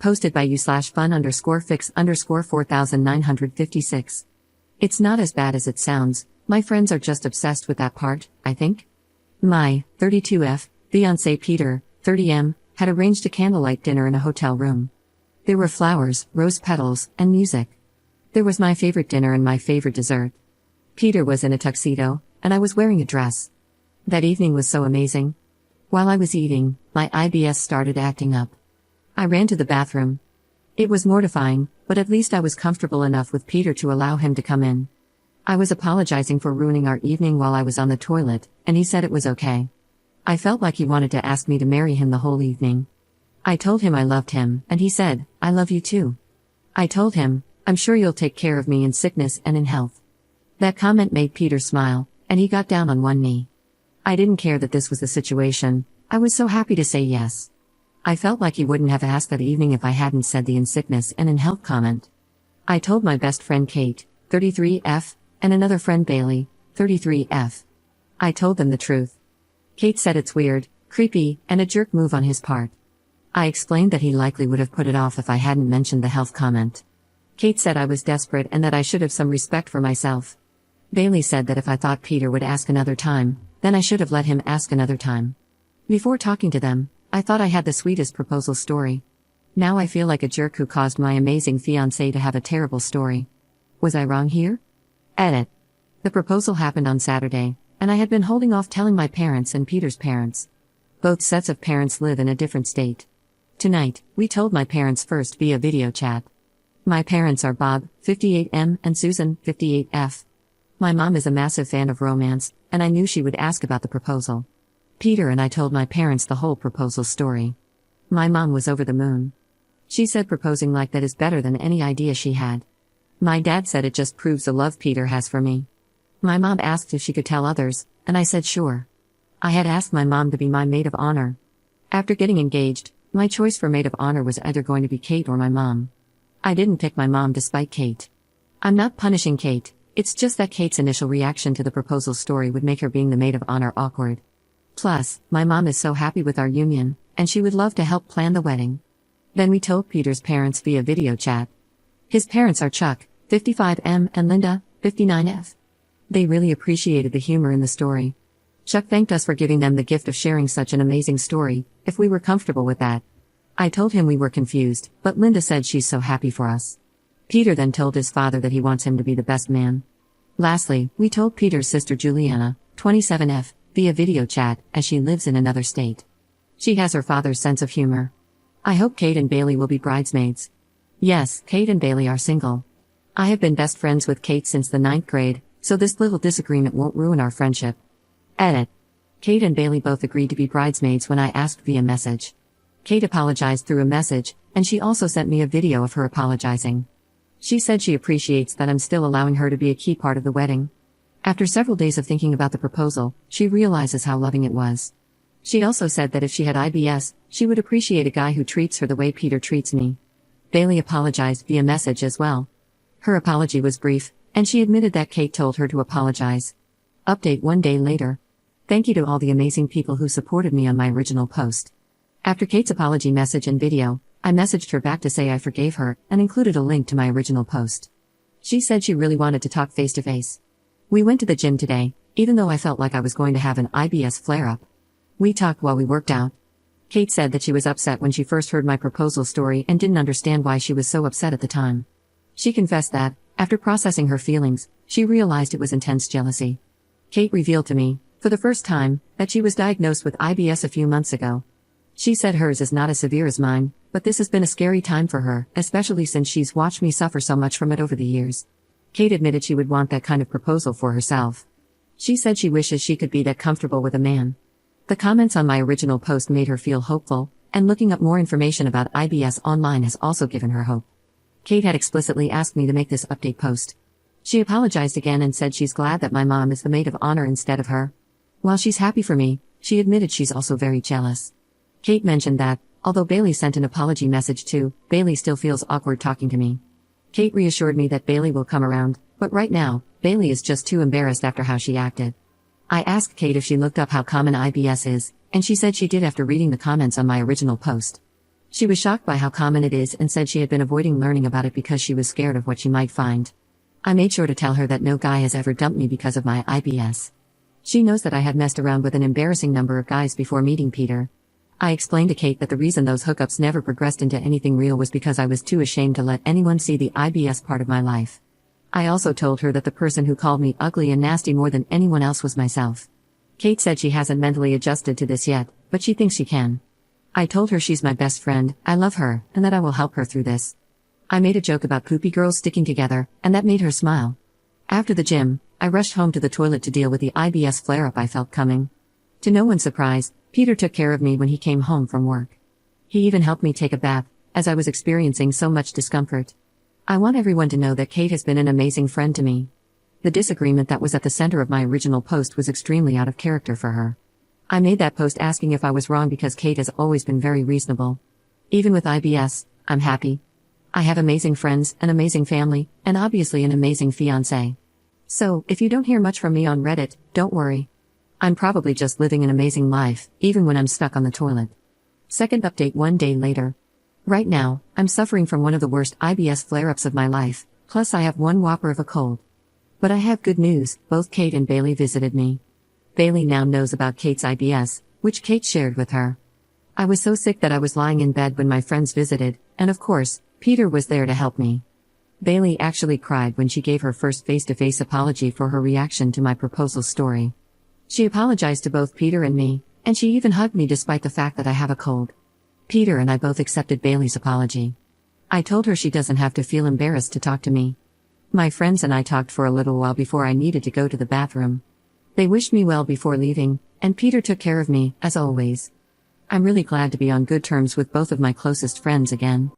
Posted by you/fun_fix_4956. It's not as bad as it sounds, my friends are just obsessed with that part, I think. My 32F, fiancé Peter, 30M, had arranged a candlelight dinner in a hotel room. There were flowers, rose petals, and music. There was my favorite dinner and my favorite dessert. Peter was in a tuxedo, and I was wearing a dress. That evening was so amazing. While I was eating, my IBS started acting up. I ran to the bathroom. It was mortifying, but at least I was comfortable enough with Peter to allow him to come in. I was apologizing for ruining our evening while I was on the toilet, and he said it was okay. I felt like he wanted to ask me to marry him the whole evening. I told him I loved him, and he said, "I love you too." I told him, "I'm sure you'll take care of me in sickness and in health." That comment made Peter smile, and he got down on one knee. I didn't care that this was the situation, I was so happy to say yes. I felt like he wouldn't have asked that evening if I hadn't said the in sickness and in health comment. I told my best friend Kate, 33F, and another friend Bailey, 33F. I told them the truth. Kate said it's weird, creepy, and a jerk move on his part. I explained that he likely would have put it off if I hadn't mentioned the health comment. Kate said I was desperate and that I should have some respect for myself. Bailey said that if I thought Peter would ask another time, then I should have let him ask another time. Before talking to them, I thought I had the sweetest proposal story. Now I feel like a jerk who caused my amazing fiancé to have a terrible story. Was I wrong here? Edit. The proposal happened on Saturday, and I had been holding off telling my parents and Peter's parents. Both sets of parents live in a different state. Tonight, we told my parents first via video chat. My parents are Bob, 58M, and Susan, 58F. My mom is a massive fan of romance, and I knew she would ask about the proposal. Peter and I told my parents the whole proposal story. My mom was over the moon. She said proposing like that is better than any idea she had. My dad said it just proves the love Peter has for me. My mom asked if she could tell others, and I said sure. I had asked my mom to be my maid of honor. After getting engaged, my choice for maid of honor was either going to be Kate or my mom. I didn't pick my mom despite Kate. I'm not punishing Kate, it's just that Kate's initial reaction to the proposal story would make her being the maid of honor awkward. Plus, my mom is so happy with our union, and she would love to help plan the wedding. Then we told Peter's parents via video chat. His parents are Chuck, 55M, and Linda, 59F. They really appreciated the humor in the story. Chuck thanked us for giving them the gift of sharing such an amazing story, if we were comfortable with that. I told him we were confused, but Linda said she's so happy for us. Peter then told his father that he wants him to be the best man. Lastly, we told Peter's sister Juliana, 27F, via video chat, as she lives in another state. She has her father's sense of humor. I hope Kate and Bailey will be bridesmaids. Yes, Kate and Bailey are single. I have been best friends with Kate since the 9th grade, so this little disagreement won't ruin our friendship. Edit. Kate and Bailey both agreed to be bridesmaids when I asked via message. Kate apologized through a message, and she also sent me a video of her apologizing. She said she appreciates that I'm still allowing her to be a key part of the wedding. After several days of thinking about the proposal, she realizes how loving it was. She also said that if she had IBS, she would appreciate a guy who treats her the way Peter treats me. Bailey apologized via message as well. Her apology was brief, and she admitted that Kate told her to apologize. Update 1 day later. Thank you to all the amazing people who supported me on my original post. After Kate's apology message and video, I messaged her back to say I forgave her and included a link to my original post. She said she really wanted to talk face to face. We went to the gym today, even though I felt like I was going to have an IBS flare-up. We talked while we worked out. Kate said that she was upset when she first heard my proposal story and didn't understand why she was so upset at the time. She confessed that, after processing her feelings, she realized it was intense jealousy. Kate revealed to me, for the first time, that she was diagnosed with IBS a few months ago. She said hers is not as severe as mine, but this has been a scary time for her, especially since she's watched me suffer so much from it over the years. Kate admitted she would want that kind of proposal for herself. She said she wishes she could be that comfortable with a man. The comments on my original post made her feel hopeful, and looking up more information about IBS online has also given her hope. Kate had explicitly asked me to make this update post. She apologized again and said she's glad that my mom is the maid of honor instead of her. While she's happy for me, she admitted she's also very jealous. Kate mentioned that, although Bailey sent an apology message too, Bailey still feels awkward talking to me. Kate reassured me that Bailey will come around, but right now, Bailey is just too embarrassed after how she acted. I asked Kate if she looked up how common IBS is, and she said she did after reading the comments on my original post. She was shocked by how common it is and said she had been avoiding learning about it because she was scared of what she might find. I made sure to tell her that no guy has ever dumped me because of my IBS. She knows that I had messed around with an embarrassing number of guys before meeting Peter. I explained to Kate that the reason those hookups never progressed into anything real was because I was too ashamed to let anyone see the IBS part of my life. I also told her that the person who called me ugly and nasty more than anyone else was myself. Kate said she hasn't mentally adjusted to this yet, but she thinks she can. I told her she's my best friend, I love her, and that I will help her through this. I made a joke about poopy girls sticking together, and that made her smile. After the gym, I rushed home to the toilet to deal with the IBS flare-up I felt coming. To no one's surprise, Peter took care of me when he came home from work. He even helped me take a bath, as I was experiencing so much discomfort. I want everyone to know that Kate has been an amazing friend to me. The disagreement that was at the center of my original post was extremely out of character for her. I made that post asking if I was wrong because Kate has always been very reasonable. Even with IBS, I'm happy. I have amazing friends, an amazing family, and obviously an amazing fiancé. So, if you don't hear much from me on Reddit, don't worry. I'm probably just living an amazing life, even when I'm stuck on the toilet. Second update 1 day later. Right now, I'm suffering from one of the worst IBS flare-ups of my life, plus I have one whopper of a cold. But I have good news, both Kate and Bailey visited me. Bailey now knows about Kate's IBS, which Kate shared with her. I was so sick that I was lying in bed when my friends visited, and of course, Peter was there to help me. Bailey actually cried when she gave her first face-to-face apology for her reaction to my proposal story. She apologized to both Peter and me, and she even hugged me despite the fact that I have a cold. Peter and I both accepted Bailey's apology. I told her she doesn't have to feel embarrassed to talk to me. My friends and I talked for a little while before I needed to go to the bathroom. They wished me well before leaving, and Peter took care of me, as always. I'm really glad to be on good terms with both of my closest friends again.